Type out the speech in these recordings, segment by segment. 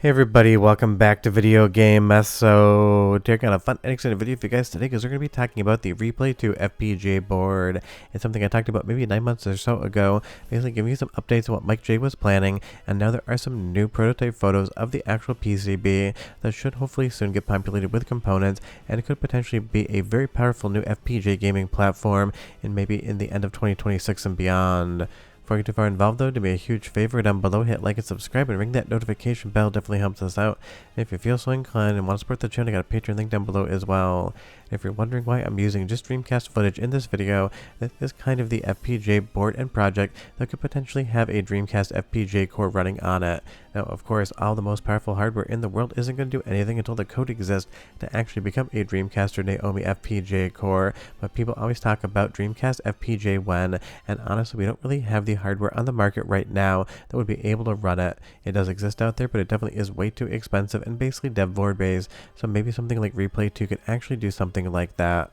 Hey everybody, welcome back to Video Game Mess. So, today I got a fun and exciting video for you guys today because we're going to be talking about the Replay2 FPGA board. It's something I talked about maybe 9 months or so ago, basically giving you some updates on what MikeJ was planning, and now there are some new prototype photos of the actual PCB that should hopefully soon get populated with components, and it could potentially be a very powerful new FPGA gaming platform in maybe in the end of 2026 and beyond. Before you get too far involved though, do me a huge favor down below, hit like and subscribe and ring that notification bell, definitely helps us out. And if you feel so inclined and want to support the channel, I got a Patreon link down below as well. And if you're wondering why I'm using just Dreamcast footage in this video, this is kind of the FPGA board and project that could potentially have a Dreamcast FPGA core running on it. Now of course, all the most powerful hardware in the world isn't going to do anything until the code exists to actually become a Dreamcast or Naomi FPGA core, but people always talk about Dreamcast FPGA when, and honestly we don't really have the hardware on the market right now that would be able to run it. It does exist out there, but it definitely is way too expensive and basically dev board based, so maybe something like Replay2 could actually do something like that.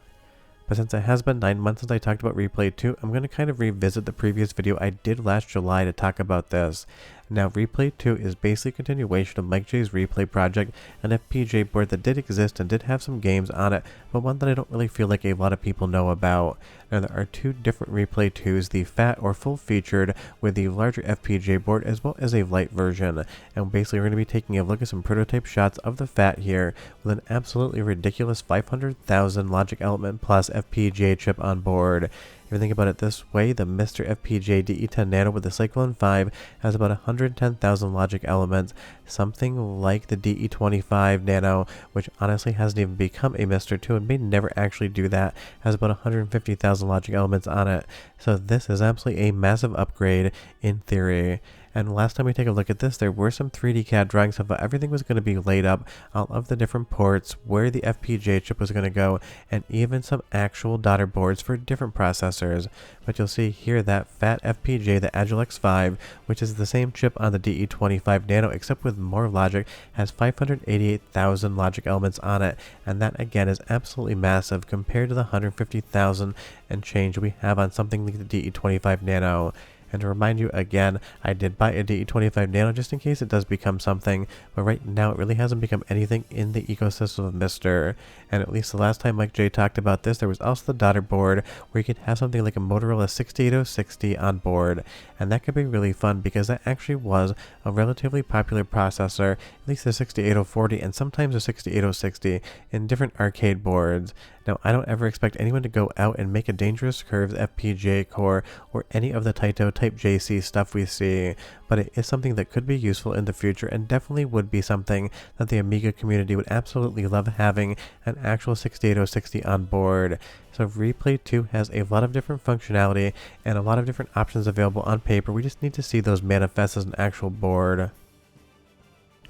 But since it has been 9 months since I talked about Replay2, I'm going to kind of revisit the previous video I did last July to talk about this. Now Replay2 is basically a continuation of MikeJ's Replay project, an FPGA board that did exist and did have some games on it, but one that I don't really feel like a lot of people know about. Now there are two different Replay2s, the fat or full featured with the larger FPGA board as well as a light version. And basically we're going to be taking a look at some prototype shots of the fat here with an absolutely ridiculous 500,000 logic element plus FPGA chip on board. If you think about it this way, the Mr. FPGA DE10 Nano with the Cyclone 5 has about 110,000 logic elements, something like the DE25 Nano, which honestly hasn't even become a Mr. 2 and may never actually do that, has about 150,000 logic elements on it. So this is absolutely a massive upgrade in theory. And last time we take a look at this, there were some 3D CAD drawings of how everything was going to be laid up, all of the different ports, where the FPGA chip was going to go, and even some actual daughter boards for different processors. But you'll see here that fat FPGA, the Agilex 5, which is the same chip on the DE25 Nano except with more logic, has 588,000 logic elements on it, and that again is absolutely massive compared to the 150,000 and change we have on something like the DE25 Nano. And to remind you again, I did buy a DE25 Nano just in case it does become something, but right now it really hasn't become anything in the ecosystem of Mr. And at least the last time MikeJ talked about this, there was also the daughter board where you could have something like a Motorola 68060 on board. And that could be really fun because that actually was a relatively popular processor, at least the 68040 and sometimes the 68060 in different arcade boards. Now, I don't ever expect anyone to go out and make a Dangerous Curves FPGA core or any of the Taito Type JC stuff we see, but it is something that could be useful in the future and definitely would be something that the Amiga community would absolutely love having an actual 68060 on board. So Replay2 has a lot of different functionality and a lot of different options available on paper. We just need to see those manifest as an actual board.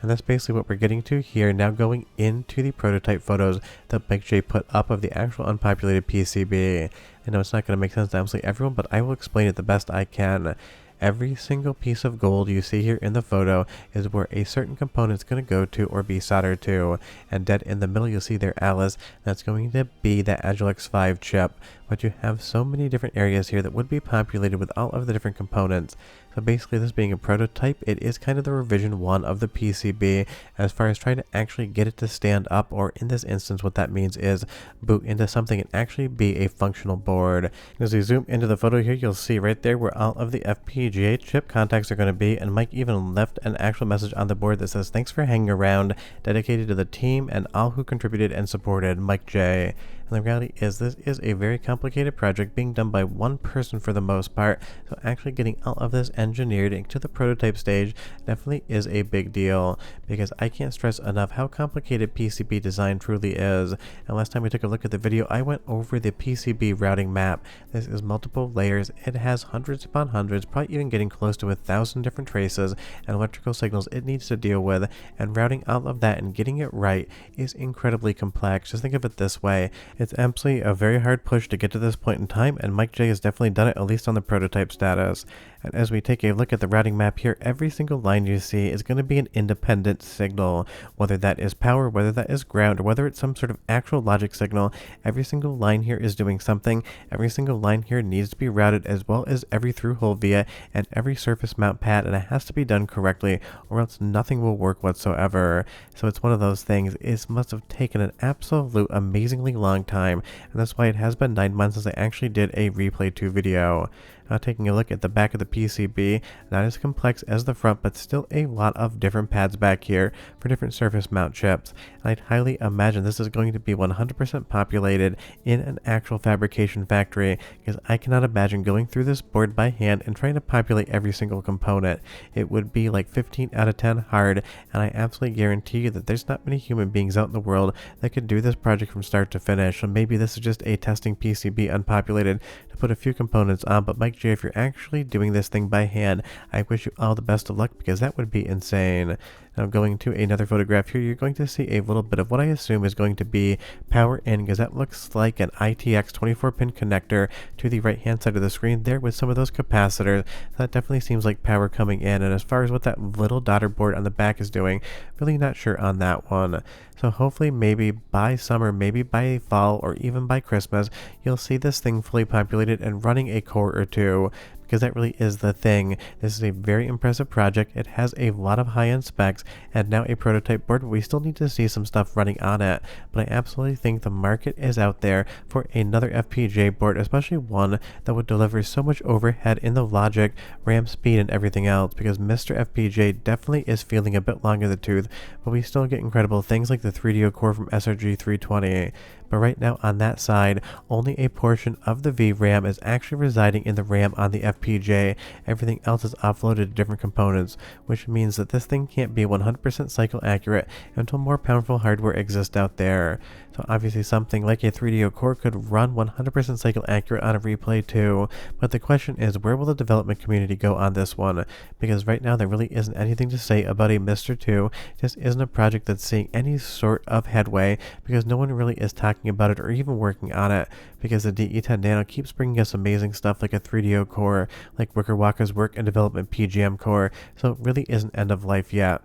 And that's basically what we're getting to here, now going into the prototype photos that MikeJ put up of the actual unpopulated PCB. I know it's not going to make sense to absolutely everyone, but I will explain it the best I can. Every single piece of gold you see here in the photo is where a certain component is going to go to or be soldered to, and dead in the middle you'll see their Alice. That's going to be that Agilex 5 chip, but you have so many different areas here that would be populated with all of the different components. So basically, this being a prototype, it is kind of the revision 1 of the PCB as far as trying to actually get it to stand up, or in this instance what that means is boot into something and actually be a functional board. As we zoom into the photo here, you'll see right there where all of the FPGA chip contacts are going to be, and Mike even left an actual message on the board that says, "Thanks for hanging around, dedicated to the team and all who contributed and supported, MikeJ." And the reality is this is a very complicated project being done by one person for the most part, so actually getting all of this engineered into the prototype stage definitely is a big deal, because I can't stress enough how complicated PCB design truly is. And last time we took a look at the video, I went over the PCB routing map. This is multiple layers, it has hundreds upon hundreds, probably even getting close to 1,000 different traces and electrical signals it needs to deal with, and routing all of that and getting it right is incredibly complex. Just think of it this way. It's absolutely a very hard push to get to this point in time, and MikeJ has definitely done it, at least on the prototype status. And as we take a look at the routing map here, every single line you see is going to be an independent signal, whether that is power, whether that is ground, or whether it's some sort of actual logic signal. Every single line here is doing something. Every single line here needs to be routed, as well as every through-hole via and every surface mount pad, and it has to be done correctly, or else nothing will work whatsoever. So it's one of those things. It must have taken an absolute amazingly long time, and that's why it has been 9 months since I actually did a Replay 2 video. Now taking a look at the back of the PCB, not as complex as the front, but still a lot of different pads back here for different surface mount chips. And I'd highly imagine this is going to be 100% populated in an actual fabrication factory, because I cannot imagine going through this board by hand and trying to populate every single component. It would be like 15 out of 10 hard, and I absolutely guarantee you that there's not many human beings out in the world that could do this project from start to finish. So maybe this is just a testing PCB unpopulated to put a few components on, but MikeJ, if you're actually doing this thing by hand, I wish you all the best of luck, because that would be insane. Now going to another photograph here, you're going to see a little bit of what I assume is going to be power in, because that looks like an ITX 24-pin connector to the right hand side of the screen there with some of those capacitors. That definitely seems like power coming in, and as far as what that little daughter board on the back is doing, really not sure on that one. So hopefully maybe by summer, maybe by fall, or even by Christmas, you'll see this thing fully populated and running a core or two, because that really is the thing. This is a very impressive project. It has a lot of high-end specs and now a prototype board, but we still need to see some stuff running on it. But I absolutely think the market is out there for another FPGA board, especially one that would deliver so much overhead in the logic, RAM speed, and everything else, because Mr. FPGA definitely is feeling a bit long in the tooth, but we still get incredible things like the 3DO core from SRG 320. But right now on that side, only a portion of the VRAM is actually residing in the RAM on the FPGA. Everything else is offloaded to different components, which means that this thing can't be 100% cycle accurate until more powerful hardware exists out there. So obviously something like a 3DO core could run 100% cycle accurate on a Replay 2, but the question is, where will the development community go on this one? Because right now there really isn't anything to say about a Mr. 2. This isn't a project that's seeing any sort of headway, because no one really is talking about it or even working on it, because the DE10 Nano keeps bringing us amazing stuff like a 3DO core, like Wickerwaka's work and development PGM core, so it really isn't end of life yet.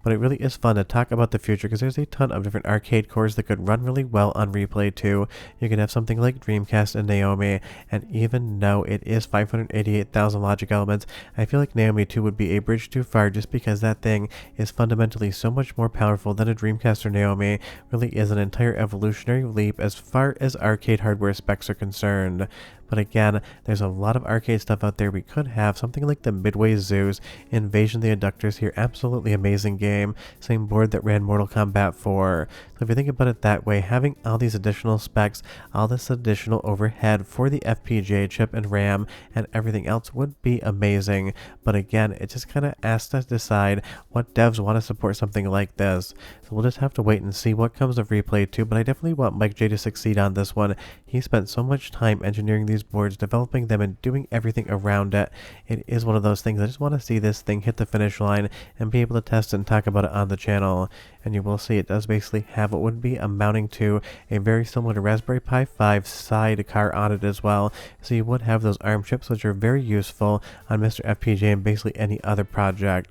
But it really is fun to talk about the future, because there's a ton of different arcade cores that could run really well on Replay 2. You can have something like Dreamcast and Naomi, and even though it is 588,000 logic elements, I feel like Naomi 2 would be a bridge too far, just because that thing is fundamentally so much more powerful than a Dreamcast or Naomi. Really is an entire evolutionary leap as far as arcade hardware specs are concerned. But again, there's a lot of arcade stuff out there we could have. Something like the Midway Zeus, Invasion of the Abductors here, absolutely amazing game. Same board that ran Mortal Kombat 4. So if you think about it that way, having all these additional specs, all this additional overhead for the FPGA chip and RAM and everything else would be amazing. But again, it just kind of asks us to decide what devs want to support something like this. So we'll just have to wait and see what comes of Replay 2, but I definitely want MikeJ to succeed on this one. He spent so much time engineering these boards, developing them, and doing everything around it. It is one of those things. I just want to see this thing hit the finish line and be able to test and talk about it on the channel. And you will see it does basically have what would be amounting to a very similar to Raspberry Pi 5 sidecar on it as well. So you would have those ARM chips, which are very useful on Mr. FPGA and basically any other project.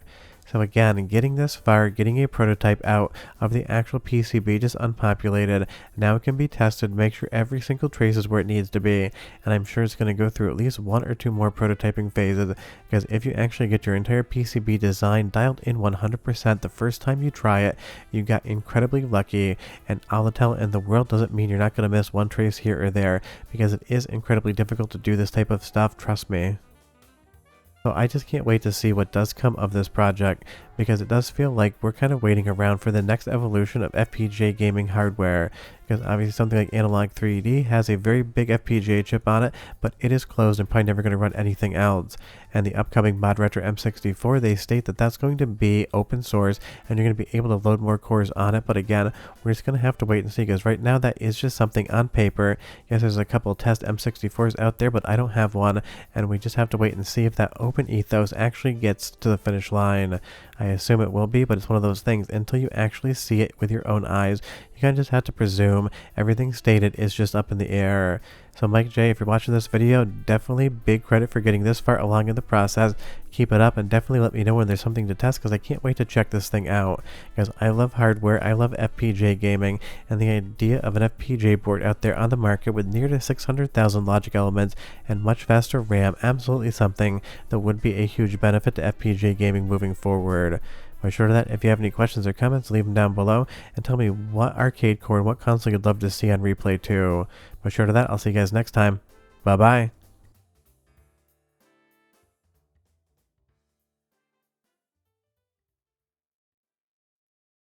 So again, getting this far, getting a prototype out of the actual PCB just unpopulated, now it can be tested, make sure every single trace is where it needs to be, and I'm sure it's going to go through at least 1 or 2 more prototyping phases, because if you actually get your entire PCB design dialed in 100% the first time you try it, you got incredibly lucky, and all the talent in the world doesn't mean you're not going to miss one trace here or there, because it is incredibly difficult to do this type of stuff, trust me. So I just can't wait to see what does come of this project, because it does feel like we're kind of waiting around for the next evolution of FPGA gaming hardware, because obviously something like Analogue 3D has a very big FPGA chip on it, but it is closed and probably never going to run anything else. And the upcoming ModRetro M64, they state that that's going to be open source and you're going to be able to load more cores on it, but again, we're just going to have to wait and see, because right now that is just something on paper. Yes, there's a couple test M64s out there, but I don't have one, and we just have to wait and see if that open ethos actually gets to the finish line. I assume it will be, but it's one of those things. Until you actually see it with your own eyes, You kind of just have to presume everything stated is just up in the air. So MikeJ, if you're watching this video, definitely big credit for getting this far along in the process. Keep it up and definitely let me know when there's something to test, because I can't wait to check this thing out. Because I love hardware, I love FPGA gaming, and the idea of an FPGA board out there on the market with near to 600,000 logic elements and much faster RAM, absolutely something that would be a huge benefit to FPGA gaming moving forward. Be sure to that. If you have any questions or comments, leave them down below and tell me what arcade core and what console you'd love to see on Replay 2. Be sure to that. I'll see you guys next time. Bye bye.